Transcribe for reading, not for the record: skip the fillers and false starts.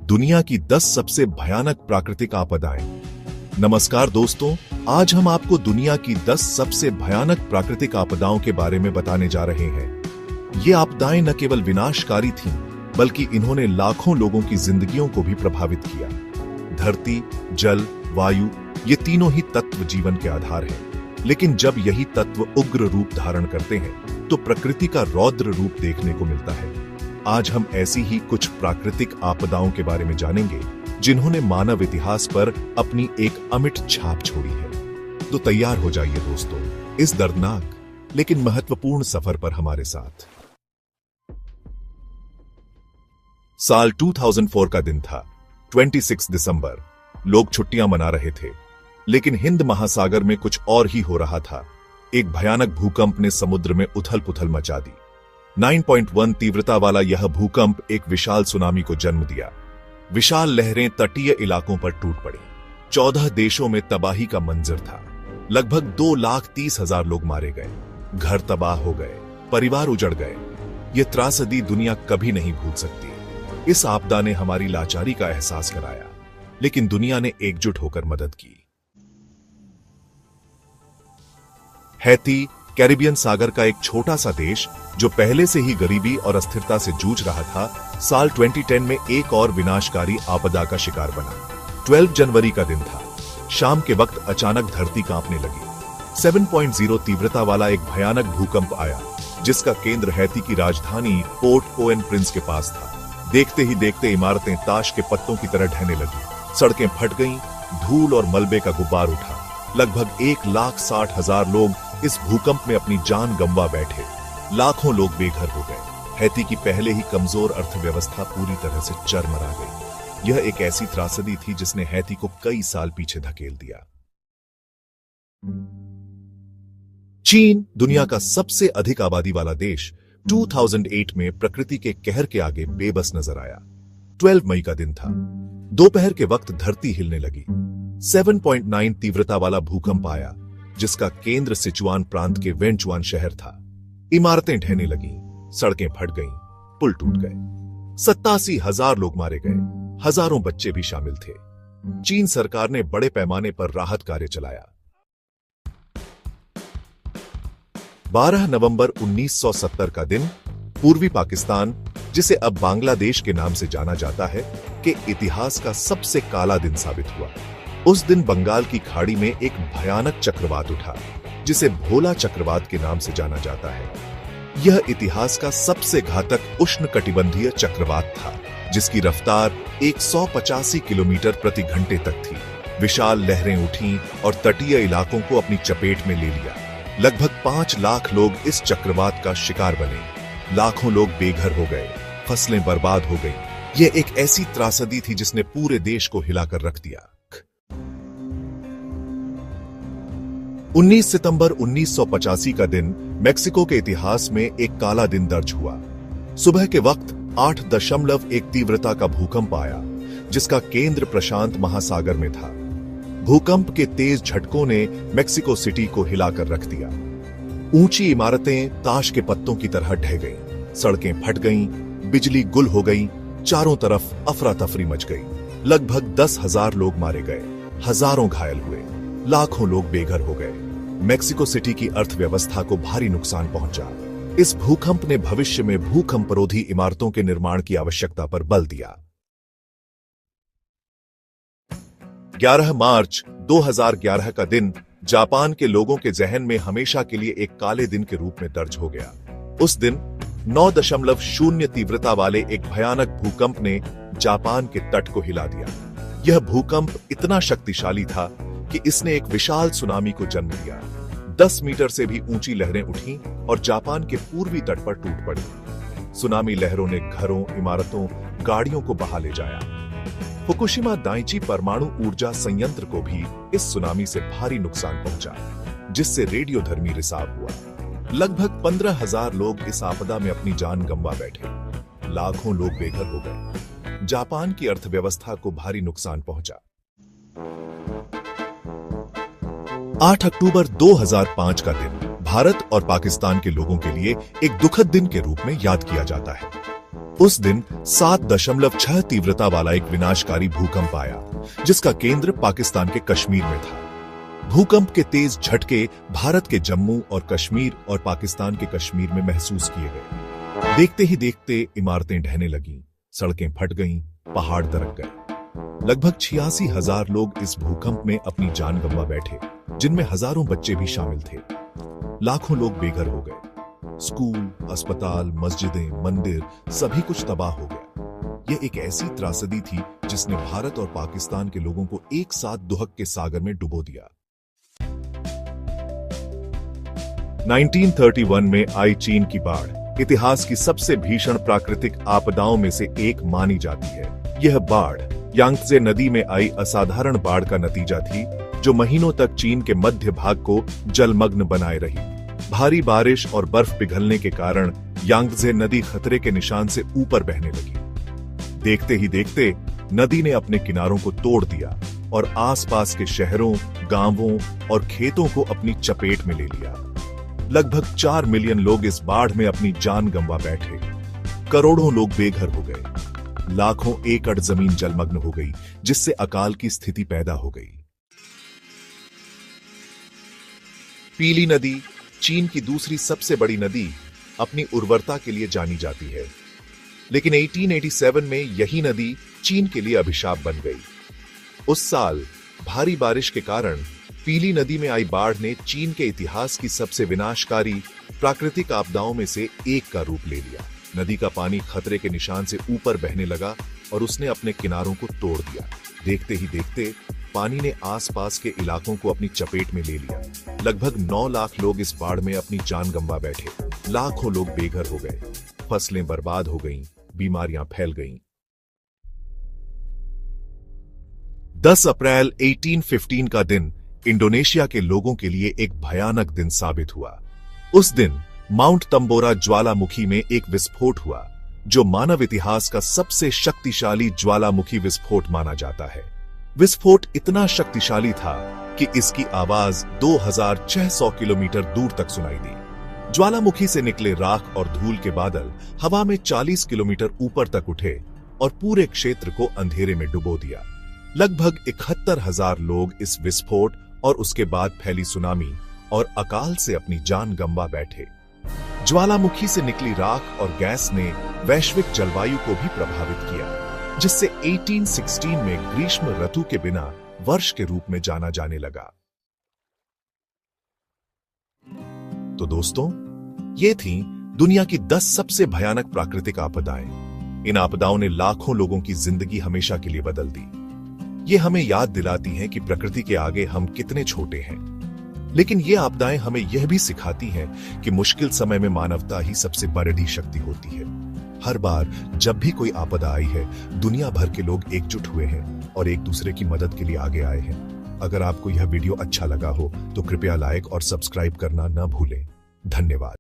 दुनिया की 10 सबसे भयानक प्राकृतिक आपदाएं। नमस्कार दोस्तों, आज हम आपको दुनिया की 10 सबसे भयानक प्राकृतिक आपदाओं के बारे में बताने जा रहे हैं। ये आपदाएं न केवल विनाशकारी थीं, बल्कि इन्होंने लाखों लोगों की जिंदगियों को भी प्रभावित किया। धरती, जल, वायु, ये तीनों ही तत्व जीवन के आधार हैं। लेकिन जब यही तत्व उग्र रूप धारण करते हैं, तो प्रकृति का रौद्र रूप देखने को मिलता है। आज हम ऐसी ही कुछ प्राकृतिक आपदाओं के बारे में जानेंगे, जिन्होंने मानव इतिहास पर अपनी एक अमिट छाप छोड़ी है। तो तैयार हो जाइए दोस्तों, इस दर्दनाक लेकिन महत्वपूर्ण सफर पर हमारे साथ। साल 2004 का दिन था, 26 दिसंबर। लोग छुट्टियां मना रहे थे, लेकिन हिंद महासागर में कुछ और ही हो रहा था। एक भयानक भूकंप ने समुद्र में उथल पुथल मचा दी। 9.1 तीव्रता वाला यह भूकंप एक विशाल सुनामी को जन्म दिया। विशाल लहरें तटीय इलाकों पर टूट पड़ी। 14 देशों में तबाही का मंजर था। लगभग 2,30,000 लोग मारे गए, घर तबाह हो गए, परिवार उजड़ गए। यह त्रासदी दुनिया कभी नहीं भूल सकती। इस आपदा ने हमारी लाचारी का एहसास कराया, लेकिन दुनिया ने एकजुट होकर मदद की। हैती, कैरिबियन सागर का एक छोटा सा देश, जो पहले से ही गरीबी और अस्थिरता से जूझ रहा था, साल 2010 में एक और विनाशकारी आपदा का शिकार बना। 12 जनवरी का दिन था। शाम के वक्त अचानक धरती कांपने लगी। 7.0 तीव्रता वाला एक भयानक भूकंप आया, जिसका केंद्र हैती की राजधानी पोर्ट ओ प्रिंस के पास था। देखते ही देखते इमारतें ताश के पत्तों की तरह ढहने लगी। सड़कें फट गईं, धूल और मलबे का गुब्बार उठा। लगभग 1,60,000 लोग इस भूकंप में अपनी जान गंवा बैठे। लाखों लोग बेघर हो गए। हैती की पहले ही कमजोर अर्थव्यवस्था पूरी तरह से चरमरा गई। यह एक ऐसी त्रासदी थी जिसने हैती को कई साल पीछे धकेल दिया। चीन, दुनिया का सबसे अधिक आबादी वाला देश, 2008 में प्रकृति के कहर के आगे बेबस नजर आया। 12 मई का दिन था। दोपहर के वक्त धरती हिलने लगी। 7.9 तीव्रता वाला भूकंप आया, जिसका केंद्र सिचुआन प्रांत के वेंचुआन शहर था। इमारतें ढहने लगीं, सड़कें फट गईं, पुल टूट गए। 87,000 लोग मारे गए, हजारों बच्चे भी शामिल थे। चीन सरकार ने बड़े पैमाने पर राहत कार्य चलाया। 12 नवंबर 1970 का दिन, पूर्वी पाकिस्तान, जिसे अब बांग्लादेश के नाम से जाना जाता है, के इतिहास का सबसे काला दिन साबित हुआ। उस दिन बंगाल की खाड़ी में एक भयानक चक्रवात उठा, जिसे भोला चक्रवात के नाम से जाना जाता है। यह इतिहास का सबसे घातक उष्णकटिबंधीय चक्रवात था, जिसकी रफ्तार 185 किलोमीटर प्रति घंटे तक थी। विशाल लहरें उठीं और तटीय इलाकों को अपनी चपेट में ले लिया। लगभग 5 लाख लोग इस चक्रवात का शिकार बने। लाखों लोग बेघर हो गए, फसलें बर्बाद हो गईं। यह एक ऐसी त्रासदी थी जिसने पूरे देश को हिलाकर रख दिया। 19 सितंबर 1985 का दिन मेक्सिको के इतिहास में एक काला दिन दर्ज हुआ। सुबह के वक्त 8.1 तीव्रता का भूकंप आया, जिसका केंद्र प्रशांत महासागर में था। भूकंप के तेज झटकों ने मेक्सिको सिटी को हिलाकर रख दिया। ऊंची इमारतें ताश के पत्तों की तरह ढह गईं, सड़कें फट गईं, बिजली गुल हो गई, चारों तरफ अफरा तफरी मच गई। लगभग 10,000 लोग मारे गए, हजारों घायल हुए, लाखों लोग बेघर हो गए। मेक्सिको सिटी की अर्थव्यवस्था को भारी नुकसान पहुंचा। इस भूकंप ने भविष्य में भूकंपरोधी इमारतों के निर्माण की आवश्यकता पर बल दिया। 11 मार्च 2011 का दिन जापान के लोगों के जहन में हमेशा के लिए एक काले दिन के रूप में दर्ज हो गया। उस दिन 9.0 तीव्रता वाले एक भयानक भूकंप ने जापान के तट को हिला दिया। यह भूकंप इतना शक्तिशाली था कि इसने एक विशाल सुनामी को जन्म दिया। 10 मीटर से भी ऊंची लहरें उठीं और जापान के पूर्वी तट पर टूट पड़ी। सुनामी लहरों ने घरों, इमारतों, गाड़ियों को बहा ले जाया। फुकुशिमा दाइची परमाणु ऊर्जा संयंत्र को भी इस सुनामी से भारी नुकसान पहुंचा, जिससे रेडियोधर्मी रिसाव हुआ। लगभग 15,000 लोग इस आपदा में अपनी जान गंवा बैठे। लाखों लोग बेघर हो गए। जापान की अर्थव्यवस्था को भारी नुकसान पहुंचा। 8 अक्टूबर 2005 का दिन भारत और पाकिस्तान के लोगों के लिए एक दुखद दिन के रूप में याद किया जाता है। उस दिन 7.6 तीव्रता वाला एक विनाशकारी भूकंप आया, जिसका केंद्र पाकिस्तान के कश्मीर में था। भूकंप के तेज झटके भारत के जम्मू और कश्मीर और पाकिस्तान के कश्मीर में महसूस किए गए। देखते ही देखते इमारतें ढहने लगीं, सड़कें फट गईं, पहाड़ दरक गए। लगभग 86,000 लोग इस भूकंप में अपनी जान गंवा बैठे, जिनमें हजारों बच्चे भी शामिल थे। लाखों लोग बेघर हो गए। स्कूल, अस्पताल, मस्जिदें, मंदिर सभी कुछ तबाह हो गया। यह एक ऐसी त्रासदी थी जिसने भारत और पाकिस्तान के लोगों को एक साथ दुहक के सागर में डुबो दिया। 1931 में आई चीन की बाढ़ इतिहास की सबसे भीषण प्राकृतिक आपदाओं में से एक मानी जाती है। यह बाढ़ यांगत्से नदी में आई असाधारण बाढ़ का नतीजा थी, जो महीनों तक चीन के मध्य भाग को जलमग्न बनाए रही। भारी बारिश और बर्फ पिघलने के कारण यांगत्से नदी खतरे के निशान से ऊपर बहने लगी। देखते ही देखते नदी ने अपने किनारों को तोड़ दिया और आसपास के शहरों, गांवों और खेतों को अपनी चपेट में ले लिया। लगभग 4 मिलियन लोग इस बाढ़ में अपनी जान गंवा बैठे। करोड़ों लोग बेघर हो गए। लाखों एकड़ जमीन जलमग्न हो गई, जिससे अकाल की स्थिति पैदा हो गई। पीली नदी, चीन की दूसरी सबसे बड़ी नदी, अपनी उर्वरता के लिए जानी जाती है, लेकिन 1887 में यही नदी चीन के लिए अभिशाप बन गई। उस साल भारी बारिश के कारण पीली नदी में आई बाढ़ ने चीन के इतिहास की सबसे विनाशकारी प्राकृतिक आपदाओं में से एक का रूप ले लिया। नदी का पानी खतरे के निशान से ऊपर बहने लगा और उसने अपने किनारों को तोड़ दिया। देखते ही देखते पानी ने आसपास के इलाकों को अपनी चपेट में ले लिया। लगभग 9 लाख लोग इस बाढ़ में अपनी जान गंवा बैठे। लाखों लोग बेघर हो गए, फसलें बर्बाद हो गईं, बीमारियां फैल गईं। 10 अप्रैल 1815 का दिन इंडोनेशिया के लोगों के लिए एक भयानक दिन साबित हुआ। उस दिन माउंट तंबोरा ज्वालामुखी में एक विस्फोट हुआ, जो मानव इतिहास का सबसे शक्तिशाली ज्वालामुखी विस्फोट माना जाता है। विस्फोट इतना शक्तिशाली था कि इसकी आवाज 2600 किलोमीटर दूर तक सुनाई दी। ज्वालामुखी से निकले राख और धूल के बादल हवा में 40 किलोमीटर ऊपर तक उठे और पूरे क्षेत्र को अंधेरे में डुबो दिया। लगभग 71,000 लोग इस विस्फोट और उसके बाद फैली सुनामी और अकाल से अपनी जान गंवा बैठे। ज्वालामुखी से निकली राख और गैस ने वैश्विक जलवायु को भी प्रभावित किया, जिससे 1816 में ग्रीष्म ऋतु के बिना वर्ष के रूप में जाना जाने लगा। तो दोस्तों, ये थी दुनिया की 10 सबसे भयानक प्राकृतिक आपदाएं। इन आपदाओं ने लाखों लोगों की जिंदगी हमेशा के लिए बदल दी। ये हमें याद दिलाती हैं कि प्रकृति के आगे हम कितने छोटे हैं। लेकिन ये आपदाएं हमें यह भी सिखाती हैं कि मुश्किल समय में मानवता ही सबसे बड़ी शक्ति होती है। हर बार जब भी कोई आपदा आई है, दुनिया भर के लोग एकजुट हुए हैं और एक दूसरे की मदद के लिए आगे आए हैं। अगर आपको यह वीडियो अच्छा लगा हो तो कृपया लाइक और सब्सक्राइब करना न भूलें। धन्यवाद।